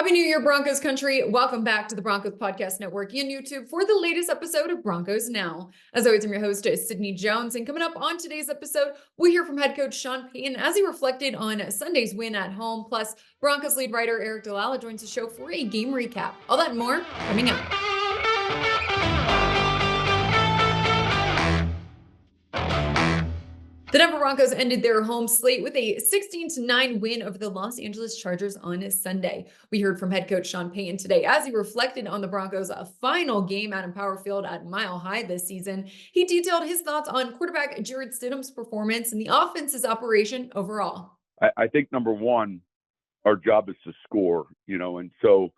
Happy New Year, Broncos country. Welcome back to the Broncos Podcast Network and YouTube for the latest episode of Broncos Now. As always, I'm your host, Sydney Jones. And coming up on today's episode, we'll hear from head coach Sean Payton as he reflected on Sunday's win at home. Plus, Broncos lead writer Eric Dalala joins the show for a game recap. All that and more coming up. The Denver Broncos ended their home slate with a 16-9 win over the Los Angeles Chargers on Sunday. We heard from head coach Sean Payton today as he reflected on the Broncos' final game at Empower Field at Mile High this season. He detailed his thoughts on quarterback Jarrett Stidham's performance and the offense's operation overall. I think number one, our job is to score, and so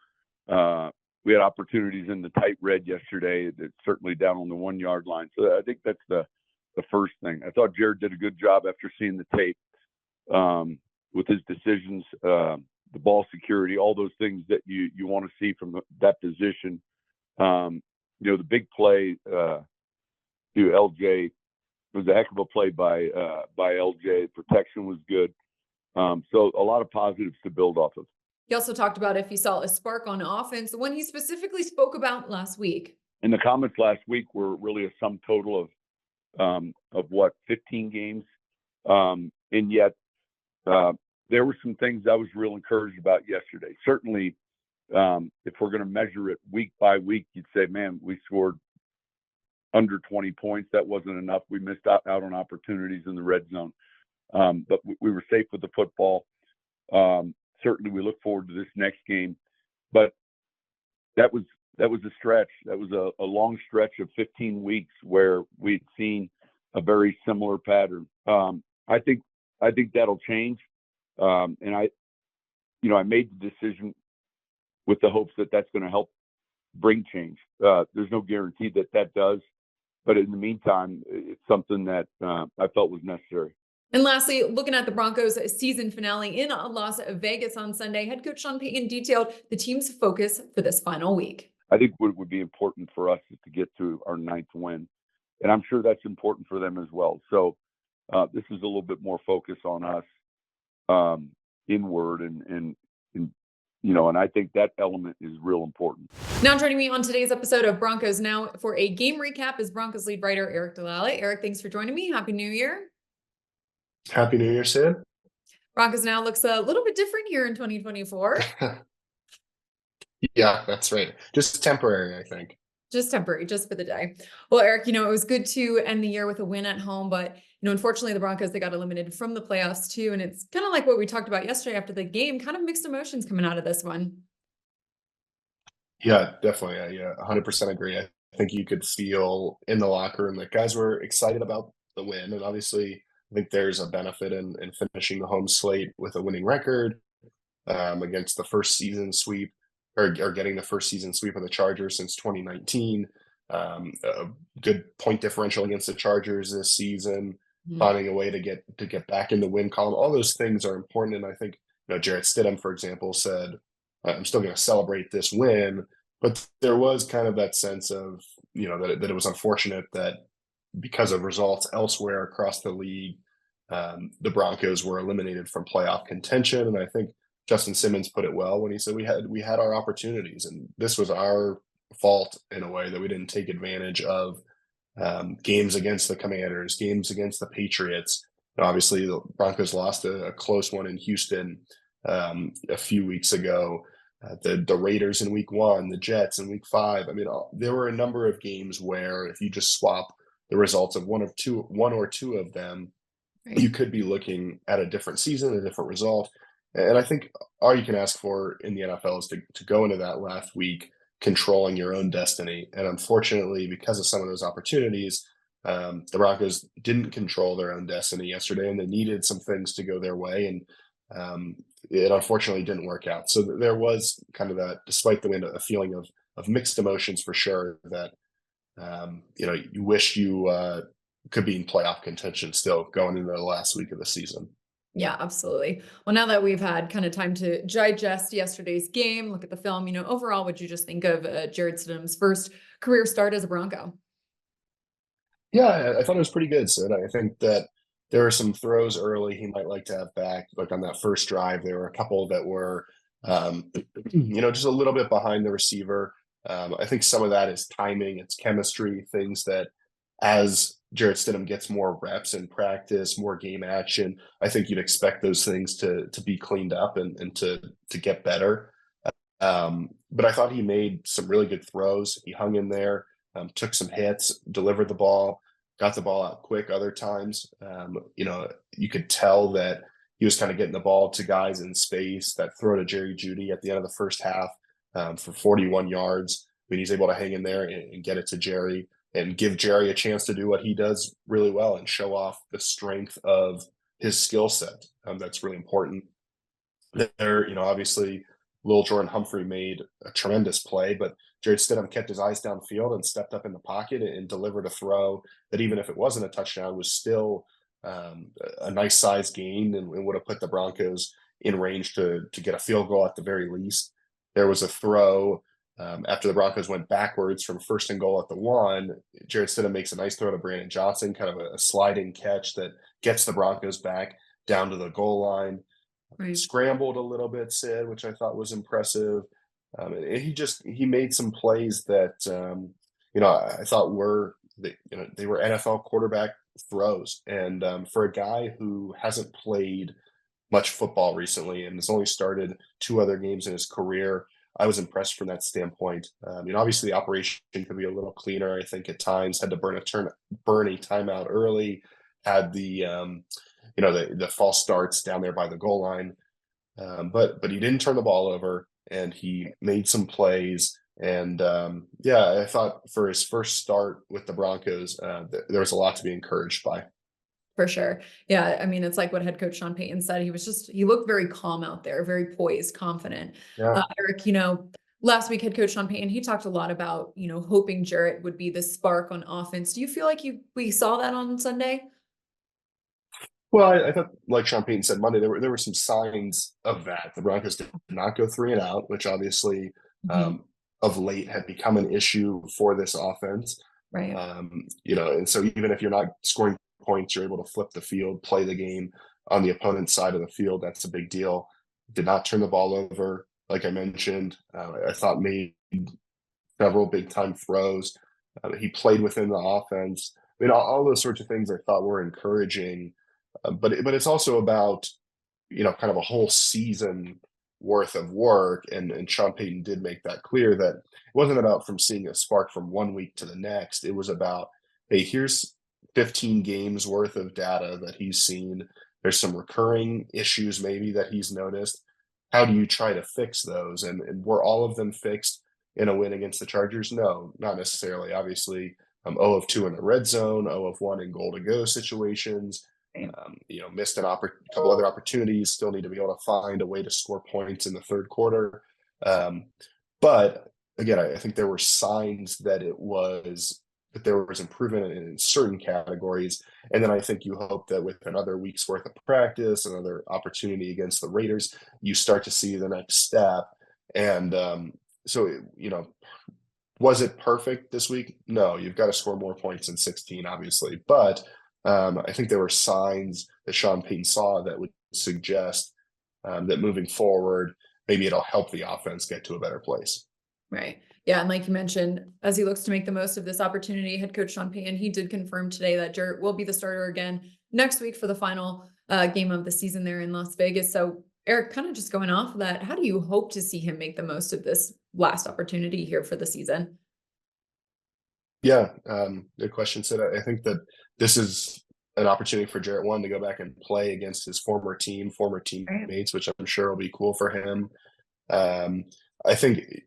we had opportunities in the tight red yesterday. That's certainly down on the 1 yard line. So I think that's the first thing. I thought Jared did a good job after seeing the tape with his decisions, the ball security, all those things that you want to see from that position. The big play to LJ was a heck of a play by LJ. Protection was good. So a lot of positives to build off of. He also talked about if he saw a spark on offense, the one he specifically spoke about last week. And the comments last week were really a sum total of 15 games. And yet there were some things I was real encouraged about yesterday. Certainly, if we're going to measure it week by week, you'd say, man, we scored under 20 points. That wasn't enough. We missed out on opportunities in the red zone. But we were safe with the football. Certainly we look forward to this next game, but that was a stretch. That was a long stretch of 15 weeks where we'd seen a very similar pattern. I think that'll change. And I made the decision with the hopes that that's going to help bring change. There's no guarantee that does, but in the meantime, it's something that I felt was necessary. And lastly, looking at the Broncos season finale in Las Vegas on Sunday, head coach Sean Payton detailed the team's focus for this final week. I think what would be important for us is to get to our 9th win. And I'm sure that's important for them as well. So this is a little bit more focus on us inward and I think that element is real important. Now joining me on today's episode of Broncos Now for a game recap is Broncos lead writer Eric Dalala. Eric, thanks for joining me. Happy New Year. Happy New Year, Sid. Broncos Now looks a little bit different here in 2024. Yeah, that's right. Just temporary, I think. Just temporary, just for the day. Well, Eric, it was good to end the year with a win at home, but, unfortunately the Broncos, they got eliminated from the playoffs too. And it's kind of like what we talked about yesterday after the game, kind of mixed emotions coming out of this one. Yeah, definitely. Yeah, 100% agree. I think you could feel in the locker room that guys were excited about the win. And obviously, I think there's a benefit in finishing the home slate with a winning record against the first season sweep or getting the first season sweep of the Chargers since 2019. A good point differential against the Chargers this season, finding a way to get back in the win column. All those things are important. And I think Jarrett Stidham, for example, said, I'm still going to celebrate this win. But there was kind of that sense of, that it was unfortunate that because of results elsewhere across the league, the Broncos were eliminated from playoff contention. And I think Justin Simmons put it well when he said we had our opportunities, and this was our fault in a way that we didn't take advantage of games against the Commanders, games against the Patriots. Obviously, the Broncos lost a close one in Houston a few weeks ago. The Raiders in week 1, the Jets in week 5. I mean, there were a number of games where if you just swap the results of one or two of them, right, you could be looking at a different season, a different result. And I think all you can ask for in the NFL is to go into that last week controlling your own destiny. And unfortunately, because of some of those opportunities, the Broncos didn't control their own destiny yesterday, and they needed some things to go their way. And it unfortunately didn't work out. So there was kind of that, despite the win, a feeling of mixed emotions for sure that, you wish you could be in playoff contention still going into the last week of the season. Yeah, absolutely. Well, now that we've had kind of time to digest yesterday's game, look at the film, overall, what'd you just think of Jarrett Stidham's first career start as a Bronco? Yeah, I thought it was pretty good, Sid. I think that there were some throws early he might like to have back. Like on that first drive, there were a couple that were Just a little bit behind the receiver. I think some of that is timing, it's chemistry, things that as Jarrett Stidham gets more reps in practice, more game action, I think you'd expect those things to be cleaned up and to get better. But I thought he made some really good throws. He hung in there, took some hits, delivered the ball, got the ball out quick other times. You could tell that he was kind of getting the ball to guys in space. That throw to Jerry Jeudy at the end of the first half for 41 yards. I mean, he's able to hang in there and get it to Jerry and give Jerry a chance to do what he does really well and show off the strength of his skill set. That's really important. Obviously, Lil Jordan Humphrey made a tremendous play, but Jarrett Stidham kept his eyes downfield and stepped up in the pocket and delivered a throw that, even if it wasn't a touchdown, was still a nice size gain and would have put the Broncos in range to get a field goal at the very least. There was a throw after the Broncos went backwards from 1st and goal at the 1. Jarrett Stidham makes a nice throw to Brandon Johnson, kind of a sliding catch that gets the Broncos back down to the goal line. Right. Scrambled a little bit, Sid, which I thought was impressive. And he made some plays that I thought they were NFL quarterback throws. And for a guy who hasn't played much football recently and has only started 2 other games in his career, I was impressed from that standpoint. Obviously the operation could be a little cleaner. I think at times had to burn a timeout early, had the false starts down there by the goal line. But he didn't turn the ball over, and he made some plays. And I thought for his first start with the Broncos, there was a lot to be encouraged by. For sure. Yeah. I mean, it's like what head coach Sean Payton said. He looked very calm out there, very poised, confident. Yeah. Eric, last week head coach Sean Payton, he talked a lot about, hoping Jarrett would be the spark on offense. Do you feel like we saw that on Sunday? Well, I thought, like Sean Payton said Monday, there were some signs of that. The Broncos did not go 3 and out, which obviously of late had become an issue for this offense. Right. And so even if you're not scoring points, you're able to flip the field, play the game on the opponent's side of the field. That's a big deal. Did not turn the ball over, like I mentioned. I thought made several big time throws. He played within the offense. I mean, all those sorts of things I thought were encouraging. But it's also about, kind of a whole season worth of work. And Sean Payton did make that clear that it wasn't about from seeing a spark from one week to the next. It was about, hey, here's 15 games worth of data that he's seen. There's some recurring issues maybe that he's noticed. How do you try to fix those? And were all of them fixed in a win against the Chargers? No, not necessarily. Obviously, 0 of 2 in the red zone, 0 of 1 in goal to go situations. Missed a couple other opportunities, still need to be able to find a way to score points in the third quarter. But again, I think there were signs that there was improvement in certain categories. And then I think you hope that with another week's worth of practice, another opportunity against the Raiders, you start to see the next step. And was it perfect this week? No, you've got to score more points than 16, obviously. But I think there were signs that Sean Payton saw that would suggest that moving forward, maybe it'll help the offense get to a better place. Right. Yeah. And like you mentioned, as he looks to make the most of this opportunity, head coach Sean Payton, he did confirm today that Jarrett will be the starter again next week for the final game of the season there in Las Vegas. So Eric, kind of just going off of that, how do you hope to see him make the most of this last opportunity here for the season? Yeah, good question, Sid. I think that this is an opportunity for Jarrett to go back and play against his former teammates, which I'm sure will be cool for him. I think,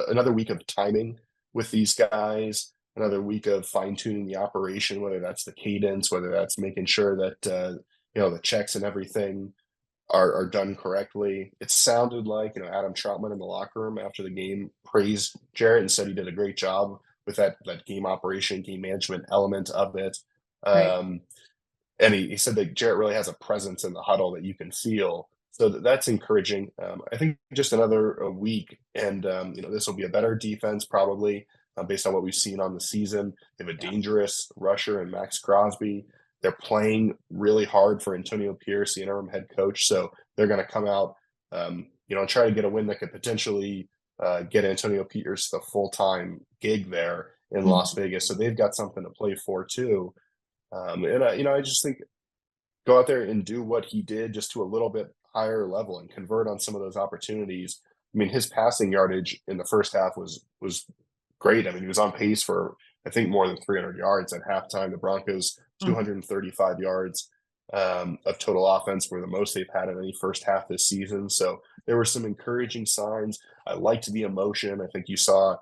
another week of timing with these guys, another week of fine tuning the operation, whether that's the cadence, whether that's making sure that, the checks and everything are done correctly. It sounded like, Adam Troutman in the locker room after the game praised Jarrett and said he did a great job with that game operation, game management element of it. Right. And he said that Jarrett really has a presence in the huddle that you can feel. So that's encouraging. I think just another week, and this will be a better defense probably based on what we've seen on the season. They have a dangerous rusher in Max Crosby. They're playing really hard for Antonio Pierce, the interim head coach. So they're going to come out try to get a win that could potentially get Antonio Pierce the full-time gig there in Las Vegas. So they've got something to play for too. I just think go out there and do what he did just to a little bit higher level and convert on some of those opportunities. I mean, his passing yardage in the first half was great. I mean, he was on pace for, I think, more than 300 yards at halftime. The Broncos 235 yards of total offense were the most they've had in any first half this season. So there were some encouraging signs. I liked the emotion. I think you saw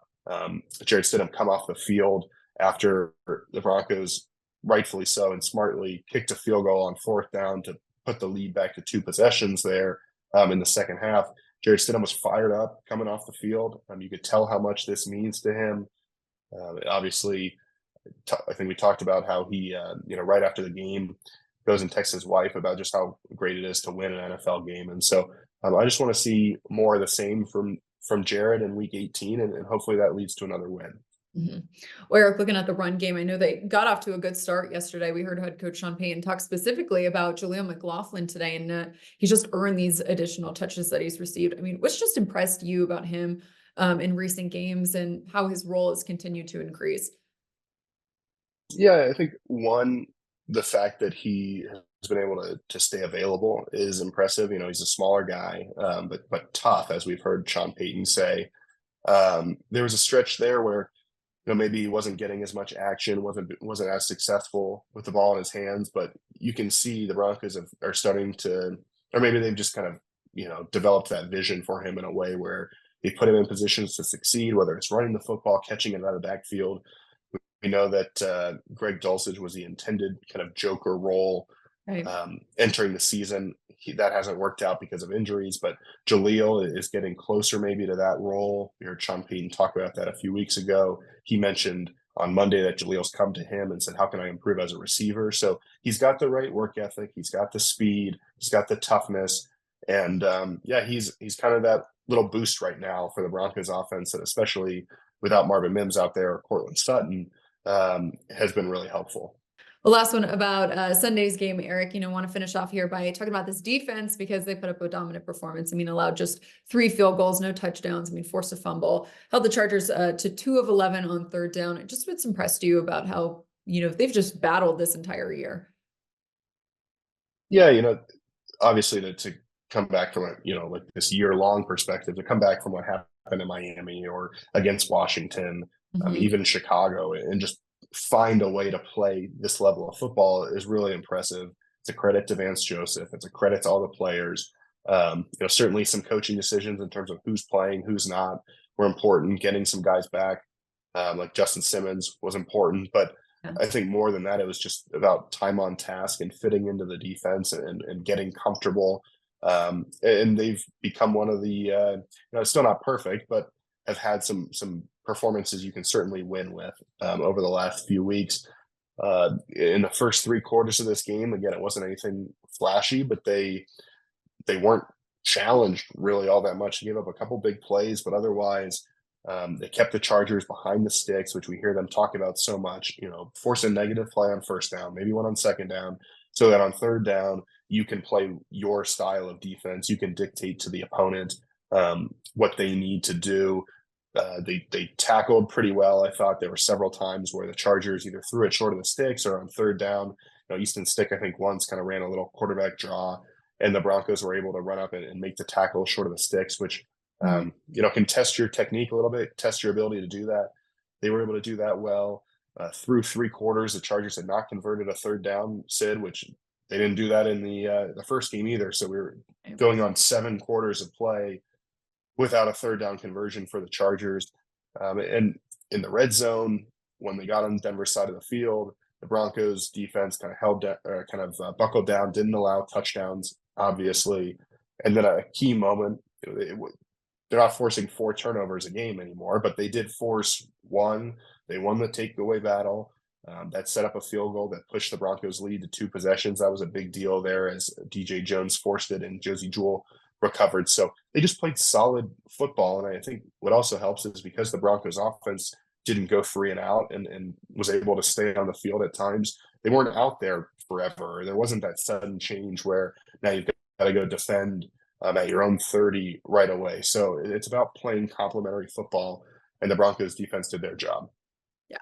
Jarrett Stidham come off the field after the Broncos, rightfully so and smartly, kicked a field goal on 4th down to put the lead back to 2 possessions there in the second half. Jarrett Stidham was fired up coming off the field. You could tell how much this means to him. Obviously, I think we talked about how he, right after the game, goes and texts his wife about just how great it is to win an NFL game. And so I just want to see more of the same from Jarrett in Week 18, and hopefully that leads to another win. Well, Eric, looking at the run game, I know they got off to a good start yesterday. We heard head coach Sean Payton talk specifically about Jaleel McLaughlin today, and he's just earned these additional touches that he's received. I mean, what's just impressed you about him in recent games and how his role has continued to increase? Yeah, I think the fact that he has been able to stay available is impressive. He's a smaller guy, but tough, as we've heard Sean Payton say. There was a stretch there where maybe he wasn't getting as much action, wasn't as successful with the ball in his hands, but you can see the Broncos are starting to, or maybe they've just kind of, developed that vision for him in a way where they put him in positions to succeed, whether it's running the football, catching it out of the backfield. We know that Greg Dulcich was the intended kind of joker role entering the season. That hasn't worked out because of injuries, but Jaleel is getting closer maybe to that role. We heard Sean Payton talk about that a few weeks ago. He mentioned on Monday that Jaleel's come to him and said, how can I improve as a receiver? So he's got the right work ethic. He's got the speed. He's got the toughness. And he's kind of that little boost right now for the Broncos offense, and especially without Marvin Mims out there or Cortland Sutton, has been really helpful. The last one about Sunday's game, Eric, want to finish off here by talking about this defense because they put up a dominant performance. I mean, allowed just 3 field goals, no touchdowns. I mean, forced a fumble, held the Chargers to 2 of 11 on 3rd down. Just what's impressed you about how, they've just battled this entire year? Yeah, obviously to come back from like this year-long perspective, to come back from what happened in Miami or against Washington, even Chicago, and just find a way to play this level of football is really impressive. It's a credit to Vance Joseph. It's a credit to all the players. Certainly some coaching decisions in terms of who's playing, who's not, were important. Getting some guys back, like Justin Simmons, was important. But I think more than that, it was just about time on task and fitting into the defense and getting comfortable. And they've become one of the, it's still not perfect, but have had some performances you can certainly win with over the last few weeks. In the first 3 quarters of this game, again, it wasn't anything flashy, but they weren't challenged really all that much. They gave up a couple big plays, but otherwise they kept the Chargers behind the sticks, which we hear them talk about so much. Force a negative play on 1st down, maybe one on 2nd down, so that on 3rd down you can play your style of defense. You can dictate to the opponent what they need to do. They tackled pretty well. I thought there were several times where the Chargers either threw it short of the sticks or on 3rd down. Easton Stick, I think, once kind of ran a little quarterback draw, and the Broncos were able to run up and make the tackle short of the sticks, which can test your technique a little bit, test your ability to do that. They were able to do that well. Through 3 quarters, the Chargers had not converted a 3rd down, Sid, which they didn't do that in the first game either. So we were going on 7 quarters of play without a 3rd down conversion for the Chargers. And in the red zone, when they got on Denver's side of the field, the Broncos defense kind of buckled down, didn't allow touchdowns, obviously. And then a key moment, they're not forcing 4 turnovers a game anymore, but they did force 1. They won the takeaway battle. That set up a field goal that pushed the Broncos lead to 2 possessions. That was a big deal there as DJ Jones forced it and Josie Jewell recovered. So they just played solid football. And I think what also helps is because the Broncos offense didn't go 3 and out and was able to stay on the field at times, they weren't out there forever. There wasn't that sudden change where now you've got to go defend at your own 30 right away. So it's about playing complementary football, and the Broncos defense did their job. Yeah.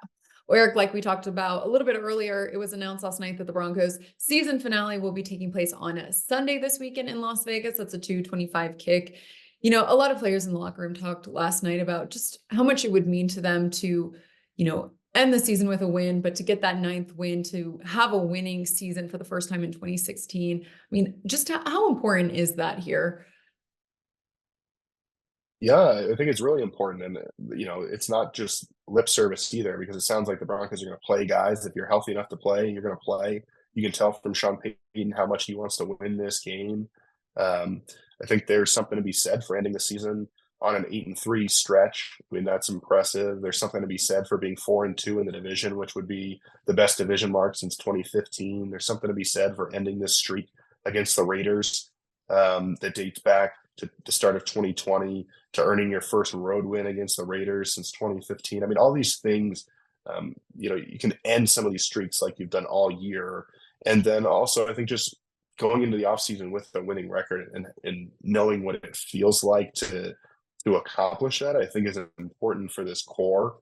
Well, Eric, like we talked about a little bit earlier, it was announced last night that the Broncos season finale will be taking place on a Sunday this weekend in Las Vegas. That's a 2:25 kick. A lot of players in the locker room talked last night about just how much it would mean to them to, end the season with a win, but to get that 9th win, to have a winning season for the first time in 2016. I mean, just how important is that here? Yeah, I think it's really important, and, it's not just lip service either, because it sounds like the Broncos are gonna play guys. If you're healthy enough to play, you're gonna play. You can tell from Sean Payton how much he wants to win this game. Um, I think there's something to be said for ending the season on an 8-3 stretch. I mean, that's impressive. There's something to be said for being 4-2 in the division, which would be the best division mark since 2015. There's something to be said for ending this streak against the Raiders, that dates back to the start of 2020, to earning your first road win against the Raiders since 2015. I mean, all these things, you can end some of these streaks like you've done all year. And then also, I think just going into the offseason with a winning record and knowing what it feels like to accomplish that, I think is important for this core.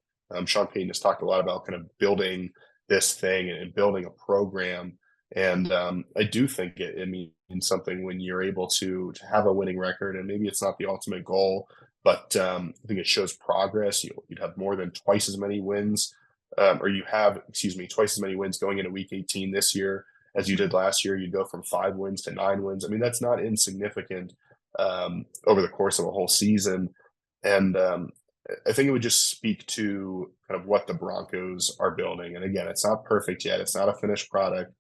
Sean Payton has talked a lot about kind of building this thing and building a program. And I do think it means something when you're able to have a winning record. And maybe it's not the ultimate goal, but I think it shows progress. You'd have more than twice as many wins, or you have, excuse me, twice as many wins going into Week 18 this year as you did last year. You'd go from 5 wins to 9 wins. I mean, that's not insignificant over the course of a whole season. And I think it would just speak to kind of what the Broncos are building. And again, it's not perfect yet. It's not a finished product.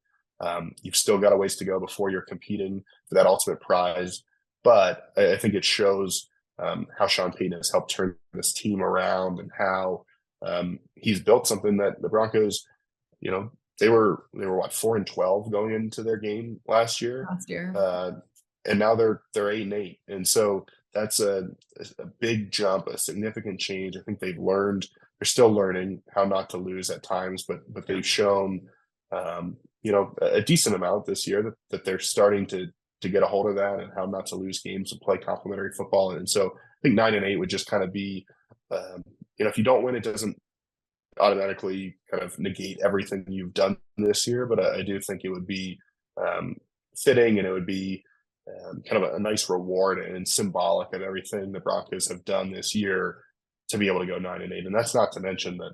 You've still got a ways to go before you're competing for that ultimate prize. But I think it shows how Sean Payton has helped turn this team around, and how he's built something that the Broncos, they were what, 4-12 going into their game last year. And now they're 8-8. And so that's a big jump, a significant change. I think they're still learning how not to lose at times, but they've shown a decent amount this year that they're starting to get a hold of that, and how not to lose games and play complementary football. And so I think 9-8 would just kind of be, if you don't win, it doesn't automatically kind of negate everything you've done this year. But I do think it would be fitting, and it would be kind of a nice reward and symbolic of everything the Broncos have done this year to be able to go 9-8. And that's not to mention that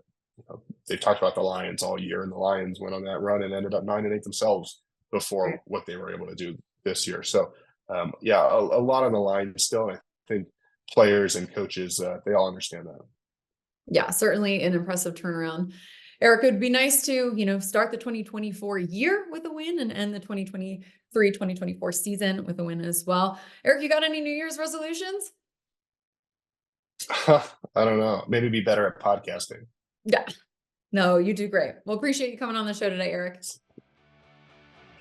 they've talked about the Lions all year, and the Lions went on that run and ended up 9-8 themselves before what they were able to do this year. So a lot on the line still. I think players and coaches, they all understand that. Yeah, certainly an impressive turnaround. Eric, it would be nice to, start the 2024 year with a win and end the 2023-2024 season with a win as well. Eric, you got any New Year's resolutions? I don't know. Maybe be better at podcasting. Yeah. No, you do great. Well, appreciate you coming on the show today, Eric.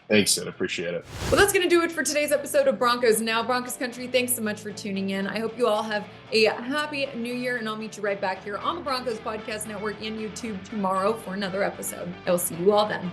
Thanks, Sid. Appreciate it. Well, that's going to do it for today's episode of Broncos Now. Broncos Country, thanks so much for tuning in. I hope you all have a happy new year, and I'll meet you right back here on the Broncos Podcast Network and YouTube tomorrow for another episode. I will see you all then.